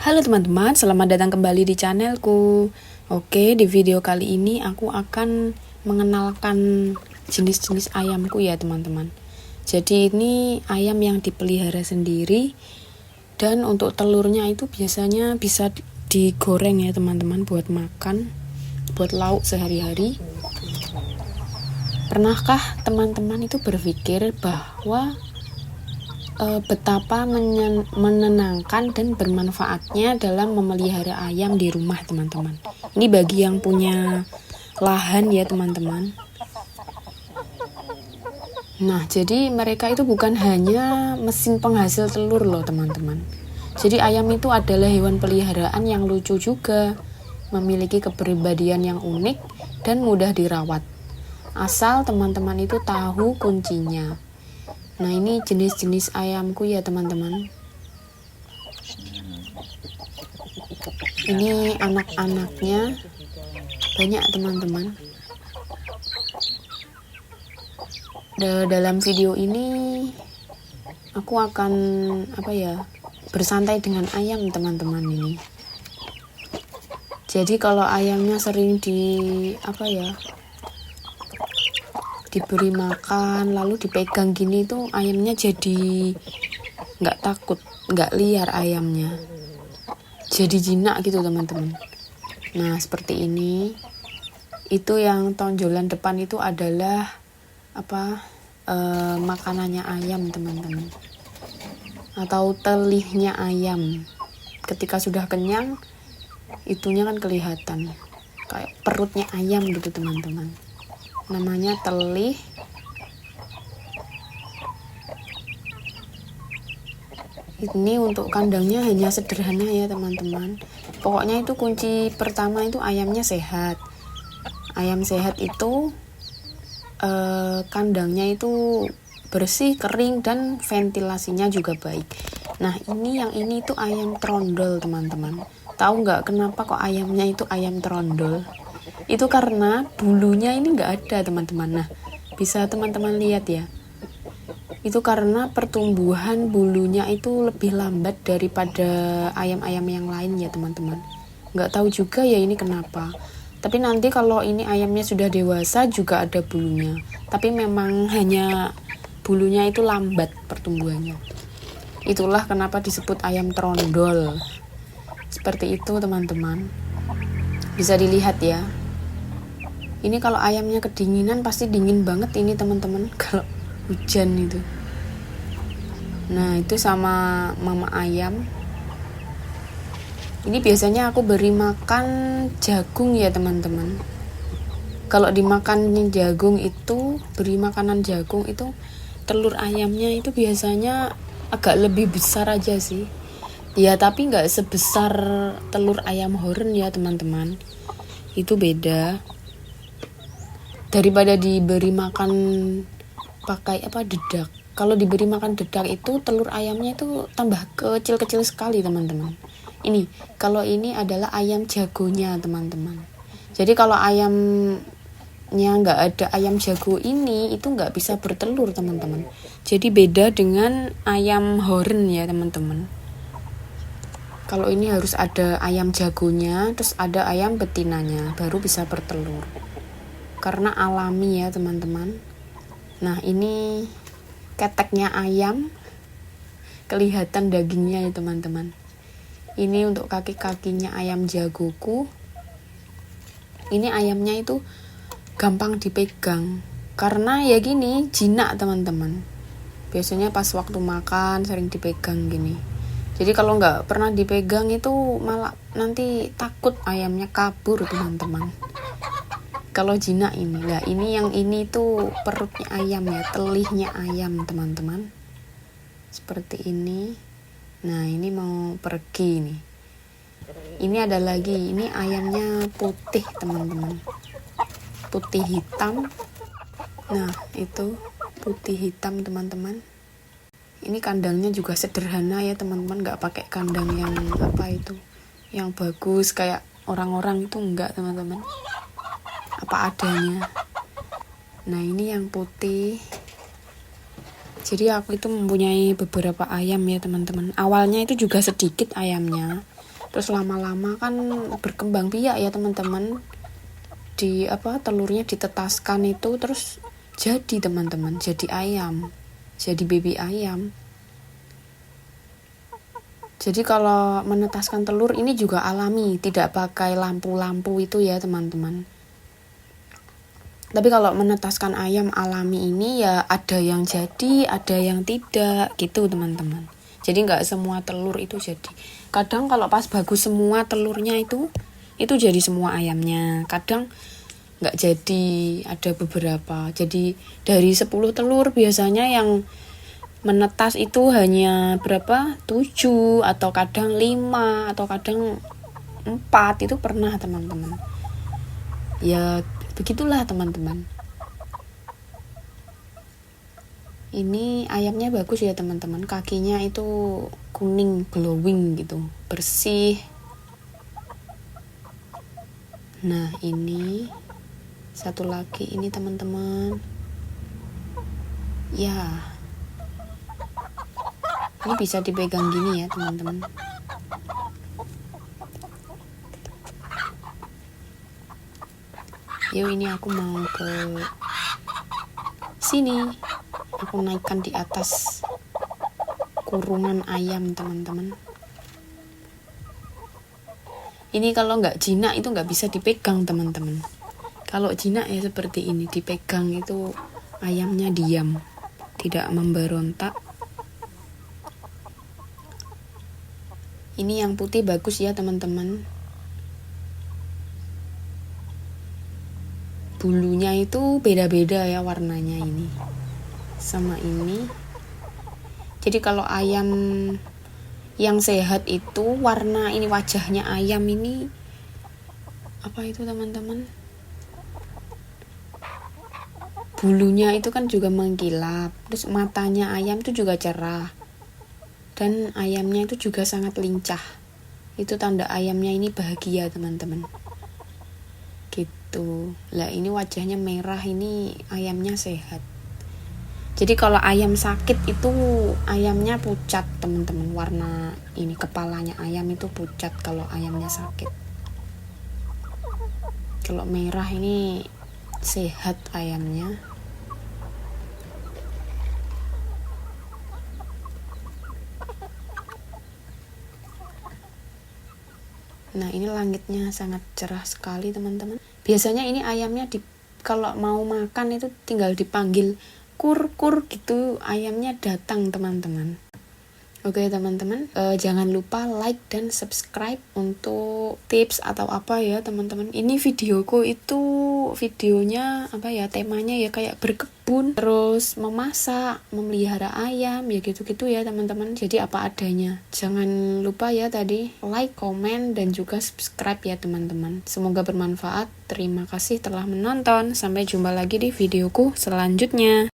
Halo teman-teman, selamat datang kembali di channelku. Oke, di video kali ini aku akan mengenalkan jenis-jenis ayamku ya teman-teman. Jadi ini ayam yang dipelihara sendiri, dan untuk telurnya itu biasanya bisa digoreng ya teman-teman, buat makan, buat lauk sehari-hari. Pernahkah teman-teman itu berpikir bahwa betapa menenangkan dan bermanfaatnya dalam memelihara ayam di rumah teman-teman. Ini bagi yang punya lahan ya teman-teman. Nah, jadi mereka itu bukan hanya mesin penghasil telur loh teman-teman. Jadi ayam itu adalah hewan peliharaan yang lucu juga, memiliki kepribadian yang unik dan mudah dirawat. Asal teman-teman itu tahu kuncinya. Nah, ini jenis-jenis ayamku ya teman-teman. Ini anak-anaknya banyak teman-teman. Dalam video ini aku akan bersantai dengan ayam teman-teman ini. Jadi kalau ayamnya sering diberi makan lalu dipegang gini tuh ayamnya jadi nggak takut, nggak liar ayamnya, jadi jinak gitu teman-teman. Nah seperti ini. Itu yang tonjolan depan itu adalah makanannya ayam teman-teman, atau telihnya ayam. Ketika sudah kenyang itunya kan kelihatan kayak perutnya ayam gitu teman-teman, namanya telih. Ini untuk kandangnya hanya sederhana ya teman-teman. Pokoknya itu kunci pertama itu ayamnya sehat. Ayam sehat itu kandangnya itu bersih, kering, dan ventilasinya juga baik. Nah yang ini tuh ayam trondol teman-teman. Tahu nggak kenapa kok ayamnya itu ayam trondol? Itu karena bulunya ini nggak ada teman-teman. Nah bisa teman-teman lihat ya, itu karena pertumbuhan bulunya itu lebih lambat daripada ayam-ayam yang lain ya teman-teman. Nggak tahu juga ya ini kenapa. Tapi nanti kalau ini ayamnya sudah dewasa juga ada bulunya, tapi memang hanya bulunya itu lambat pertumbuhannya. Itulah kenapa disebut ayam trondol. Seperti itu teman-teman, bisa dilihat ya. Ini kalau ayamnya kedinginan pasti dingin banget ini teman-teman kalau hujan itu. Nah itu sama mama ayam. Ini biasanya aku beri makan jagung ya teman-teman. Kalau dimakan jagung itu, beri makanan jagung itu, telur ayamnya itu biasanya agak lebih besar aja sih. Ya tapi nggak sebesar telur ayam horen ya teman-teman. Itu beda. Daripada diberi makan pakai dedak. Kalau diberi makan dedak itu telur ayamnya itu tambah kecil-kecil sekali teman-teman. Ini kalau ini adalah ayam jagonya teman-teman. Jadi kalau ayamnya nggak ada ayam jago ini, itu nggak bisa bertelur teman-teman. Jadi beda dengan ayam horen ya teman-teman. Kalau ini harus ada ayam jagonya, terus ada ayam betinanya, baru bisa bertelur. Karena alami ya teman-teman. Nah ini keteknya ayam, kelihatan dagingnya ya teman-teman. Ini untuk kaki-kakinya ayam jagoku. Ini ayamnya itu gampang dipegang, karena ya gini, jinak teman-teman. Biasanya pas waktu makan sering dipegang gini. Jadi kalau nggak pernah dipegang itu malah nanti takut ayamnya kabur teman-teman. Kalau jinak ini, lah ini yang ini tuh perutnya ayam ya, telihnya ayam teman-teman. Seperti ini. Nah ini mau pergi nih. Ini ada lagi, ini ayamnya putih teman-teman, putih hitam. Nah itu putih hitam teman-teman. Ini kandangnya juga sederhana ya teman-teman, nggak pakai kandang yang yang bagus kayak orang-orang itu, enggak teman-teman, apa adanya. Nah ini yang putih. Jadi aku itu mempunyai beberapa ayam ya teman-teman. Awalnya itu juga sedikit ayamnya, Terus lama-lama kan berkembang biak ya teman-teman. Telurnya ditetaskan itu terus jadi teman-teman, jadi ayam. Jadi baby ayam. Jadi kalau menetaskan telur ini juga alami, tidak pakai lampu-lampu itu ya teman-teman. Tapi kalau menetaskan ayam alami ini ya ada yang jadi, ada yang tidak gitu teman-teman. Jadi nggak semua telur itu jadi. Kadang kalau pas bagus semua telurnya itu jadi semua ayamnya. Kadang nggak jadi, ada beberapa. Jadi dari 10 telur biasanya yang menetas itu hanya berapa? 7 atau kadang 5 atau kadang 4 itu pernah teman-teman. Ya begitulah teman-teman. Ini ayamnya bagus ya teman-teman, kakinya itu kuning glowing gitu, bersih. Nah ini satu lagi ini teman-teman. Ya ini bisa dipegang gini ya teman-teman. Yuk ini aku mau ke sini. Aku naikkan di atas kurungan ayam teman-teman. Ini kalau nggak jinak itu nggak bisa dipegang teman-teman. Kalau jinak ya seperti ini, dipegang itu ayamnya diam, tidak memberontak. Ini yang putih bagus ya teman-teman. Bulunya itu beda-beda ya warnanya ini sama ini. Jadi kalau ayam yang sehat itu warna ini, wajahnya ayam ini apa itu teman-teman, bulunya itu kan juga mengkilap, terus matanya ayam itu juga cerah, dan ayamnya itu juga sangat lincah. Itu tanda ayamnya ini bahagia teman-teman gitu. Lah ini wajahnya merah, ini ayamnya sehat. Jadi kalau ayam sakit itu ayamnya pucat teman-teman, warna ini kepalanya ayam itu pucat kalau ayamnya sakit. Kalau merah ini sehat ayamnya. Nah ini langitnya sangat cerah sekali teman-teman. Biasanya ini ayamnya kalau mau makan itu tinggal dipanggil kur gitu, ayamnya datang teman-teman. Oke teman-teman, jangan lupa like dan subscribe untuk tips atau apa ya teman-teman. Ini videoku itu videonya apa ya, temanya ya kayak berkebun, terus memasak, memelihara ayam ya gitu-gitu ya teman-teman. Jadi apa adanya. Jangan lupa ya tadi like, komen dan juga subscribe ya teman-teman. Semoga bermanfaat. Terima kasih telah menonton. Sampai jumpa lagi di videoku selanjutnya.